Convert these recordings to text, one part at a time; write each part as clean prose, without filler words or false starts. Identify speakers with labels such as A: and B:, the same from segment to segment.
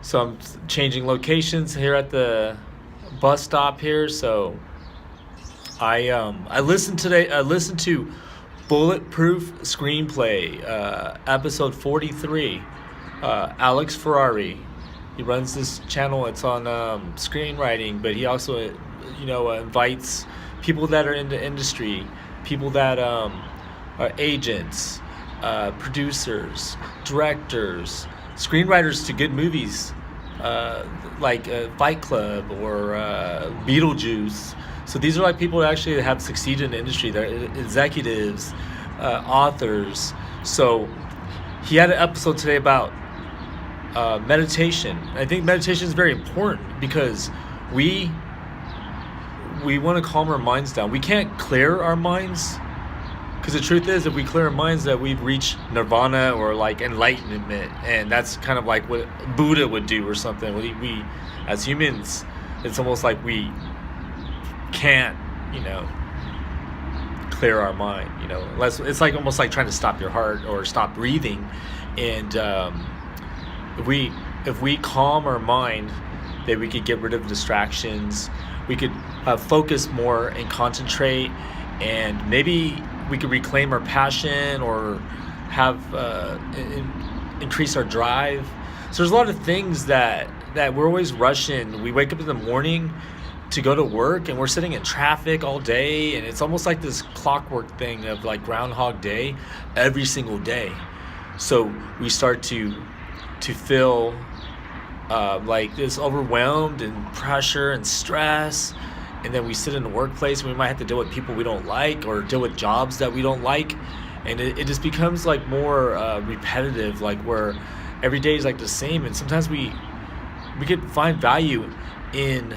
A: So I'm changing locations here at the bus stop here. So I listened today. I listened to Bulletproof Screenplay, episode 43. Alex Ferrari. He runs this channel. It's on screenwriting, but he also, invites people that are in the industry, people that are agents, producers, directors, screenwriters to good movies, like Fight Club or Beetlejuice. So these are like people that actually have succeeded in the industry. They're executives, authors. So he had an episode today about meditation. I think meditation is very important because we want to calm our minds down. We can't clear our minds because the truth is, if we clear our minds, that we've reached nirvana or like enlightenment, and that's kind of like what Buddha would do or something. We as humans, it's almost like we can't, clear our mind. Unless it's like almost like trying to stop your heart or stop breathing, and if we calm our mind, that we could get rid of distractions. We could focus more and concentrate, and maybe we could reclaim our passion or have increase our drive. So there's a lot of things that we're always rushing. We wake up in the morning to go to work, and we're sitting in traffic all day, and it's almost like this clockwork thing of like Groundhog Day every single day. So we start to feel like this overwhelmed and pressure and stress, and then we sit in the workplace and we might have to deal with people we don't like or deal with jobs that we don't like, and it just becomes like more repetitive, like where every day is like the same. And sometimes we could find value in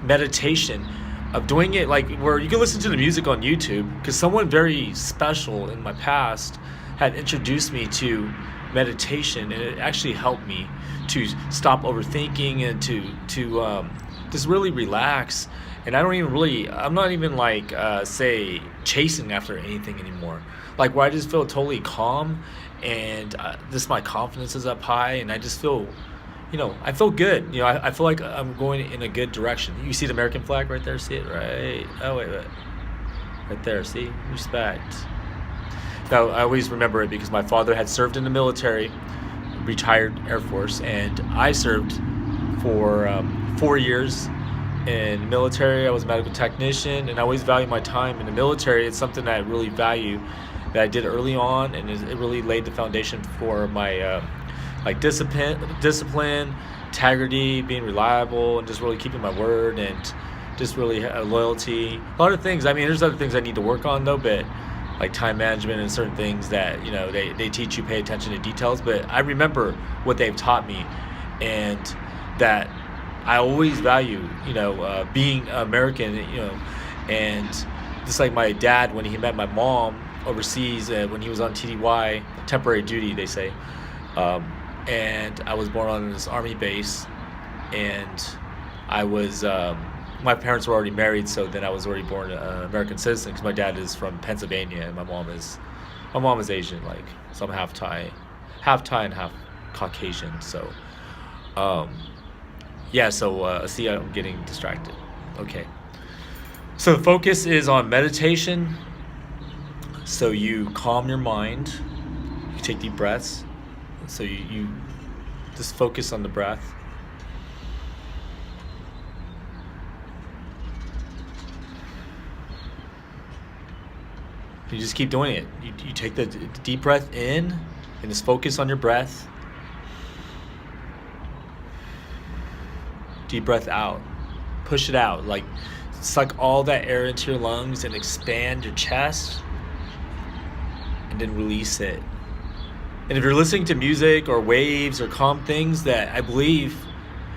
A: meditation, of doing it like where you can listen to the music on YouTube, because someone very special in my past had introduced me to meditation, and it actually helped me to stop overthinking and to just really relax. And I'm not even like say chasing after anything anymore, like where I just feel totally calm, and just my confidence is up high, and I just feel I feel good. I feel like I'm going in a good direction. You see the American flag right there? See it? Right? Oh, wait. Right there. See? Respect. Now, I always remember it because my father had served in the military, retired Air Force, and I served for 4 years in the military. I was a medical technician, and I always value my time in the military. It's something that I really value, that I did early on, and it really laid the foundation for my like discipline, integrity, being reliable, and just really keeping my word, and just really loyalty. A lot of things. I mean, there's other things I need to work on though, but like time management and certain things that they teach you, pay attention to details. But I remember what they've taught me, and that I always value being American, and just like my dad when he met my mom overseas, when he was on TDY, temporary duty they say, and I was born on this army base, and I was my parents were already married, so then I was already born an American citizen, because my dad is from Pennsylvania and my mom is Asian, like, so I'm half Thai and half Caucasian. So see, I'm getting distracted. Okay, so the focus is on meditation. So you calm your mind, you take deep breaths. So you just focus on the breath. You just keep doing it. You take the deep breath in and just focus on your breath. Deep breath out. Push it out. Like suck all that air into your lungs and expand your chest, and then release it. And if you're listening to music or waves or calm things, that I believe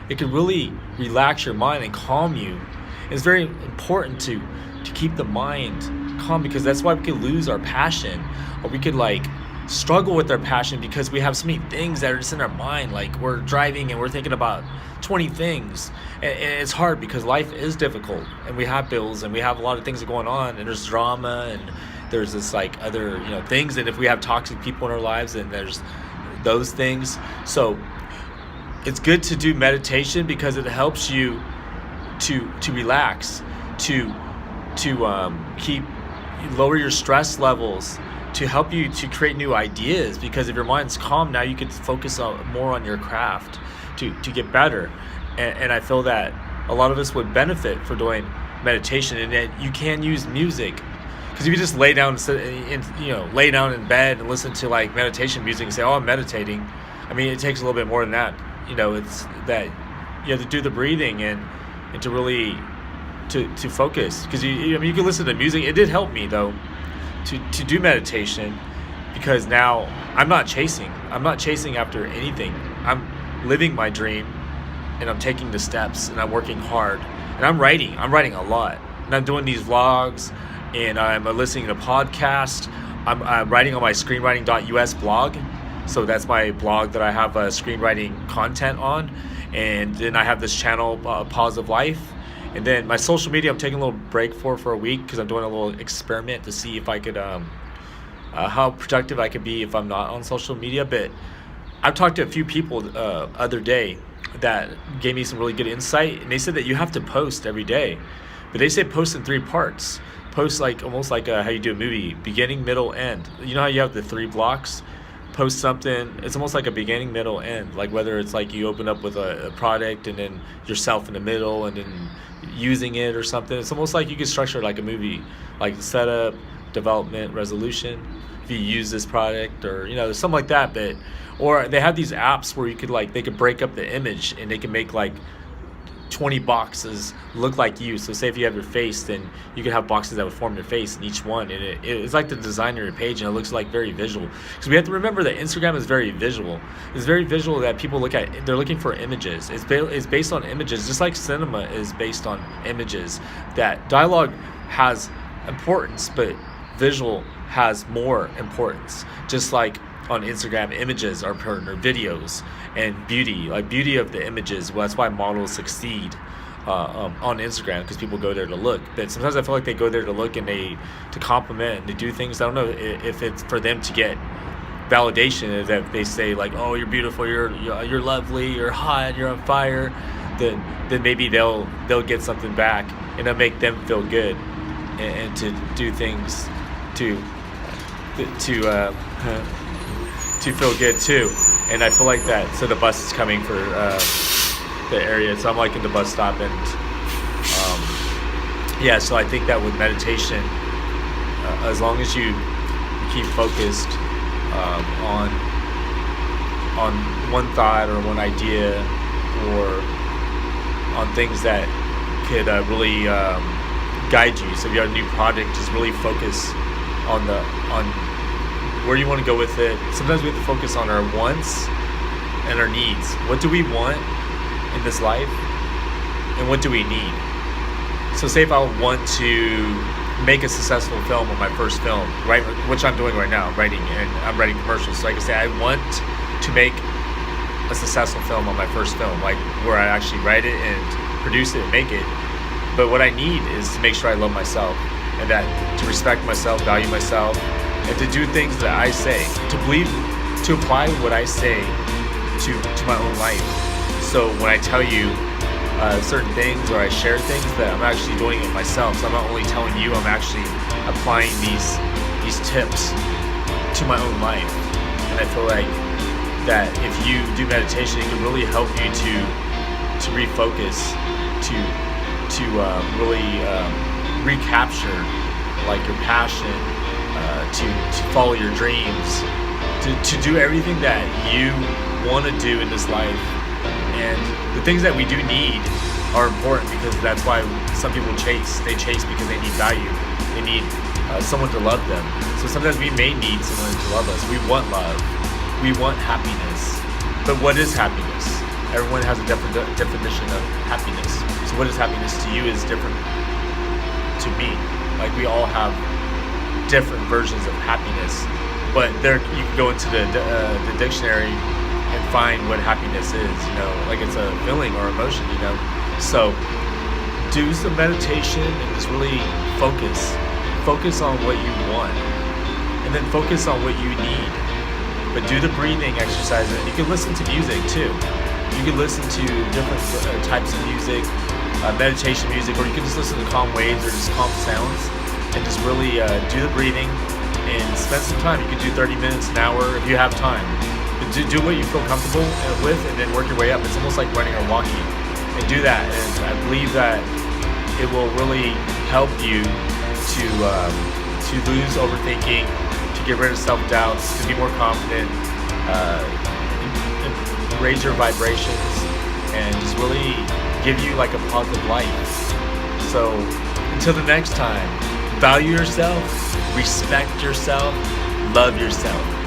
A: it can really relax your mind and calm you. And it's very important to keep the mind calm, because that's why we could lose our passion, or we could like struggle with our passion because we have so many things that are just in our mind. Like we're driving and we're thinking about 20 things, and it's hard because life is difficult, and we have bills and we have a lot of things going on, and there's drama, and there's this like other things, and if we have toxic people in our lives, then there's those things. So it's good to do meditation because it helps you to relax, to keep lower your stress levels, to help you to create new ideas. Because if your mind's calm, now you can focus more on your craft to get better. And I feel that a lot of us would benefit for doing meditation, and that you can use music. Because if you just lay down lay down in bed and listen to like meditation music and say, "Oh, I'm meditating," I mean, it takes a little bit more than that. It's that you have to do the breathing and to really to focus. Because you can listen to music. It did help me though to do meditation, because now I'm not chasing after anything. I'm living my dream, and I'm taking the steps, and I'm working hard, and I'm writing a lot, and I'm doing these vlogs, and I'm listening to podcasts. I'm writing on my screenwriting.us blog. So that's my blog that I have screenwriting content on. And then I have this channel, Positive Life. And then my social media, I'm taking a little break for a week, because I'm doing a little experiment to see if I could, how productive I could be if I'm not on social media. But I've talked to a few people other day that gave me some really good insight. And they said that you have to post every day. But they say post in 3 parts. Post like almost like how you do a movie, beginning, middle, end. You know how you have the 3 blocks? Post something, it's almost like a beginning, middle, end. Like whether it's like you open up with a product and then yourself in the middle and then using it or something. It's almost like you could structure like a movie, like setup, development, resolution. If you use this product or something like that. But or they have these apps where you could they could break up the image, and they can make like 20 boxes look like you. So say if you have your face, then you could have boxes that would form your face in each one, and it's like the design of your page, and it looks like very visual. Because we have to remember that Instagram is very visual. It's very visual that people look at. They're looking for images. It's based on images, just like cinema is based on images. That dialogue has importance, but visual has more importance. Just like on Instagram, images are important, or videos, and beauty of the images. Well, that's why models succeed on Instagram, because people go there to look. But sometimes I feel like they go there to look and to compliment and to do things. I don't know if it's for them to get validation, that they say like, "Oh, you're beautiful, you're lovely, you're hot, you're on fire." Then maybe they'll get something back, and it'll make them feel good, and to do things to feel good too. And I feel like that. So the bus is coming for the area, so I'm like in the bus stop, and so I think that with meditation, as long as you keep focused on one thought or one idea, or on things that could really guide you. So if you have a new project, just really focus on where you want to go with it. Sometimes we have to focus on our wants and our needs. What do we want in this life, and what do we need? So say if I want to make a successful film on my first film, right, which I'm doing right now, I'm writing commercials. So I can say I want to make a successful film on my first film, like where I actually write it and produce it and make it. But what I need is to make sure I love myself, and that to respect myself, value myself, and to do things that I say, to apply what I say to my own life. So when I tell you certain things, or I share things, that I'm actually doing it myself. So I'm not only telling you, I'm actually applying these tips to my own life. And I feel like that if you do meditation, it can really help you to refocus, to really recapture like your passion, to follow your dreams, to do everything that you want to do in this life. And the things that we do need are important, because that's why some people chase. They chase because they need value. They need someone to love them. So sometimes we may need someone to love us. We want love. We want happiness. But what is happiness? Everyone has a different definition of happiness. So what is happiness to you is different to me. Like we all have different versions of happiness. But you can go into the dictionary and find what happiness is, like it's a feeling or emotion, So do some meditation and just really focus on what you want, and then focus on what you need. But do the breathing exercises. You can listen to music too. You can listen to different types of music, meditation music, or you can just listen to calm waves or just calm sounds, and just really do the breathing and spend some time. You can do 30 minutes, an hour if you have time. But do what you feel comfortable with, and then work your way up. It's almost like running or walking, and do that. And I believe that it will really help you to lose overthinking, to get rid of self-doubts, to be more confident, raise your vibrations, and just really give you like a positive life. So until the next time, value yourself, respect yourself, love yourself.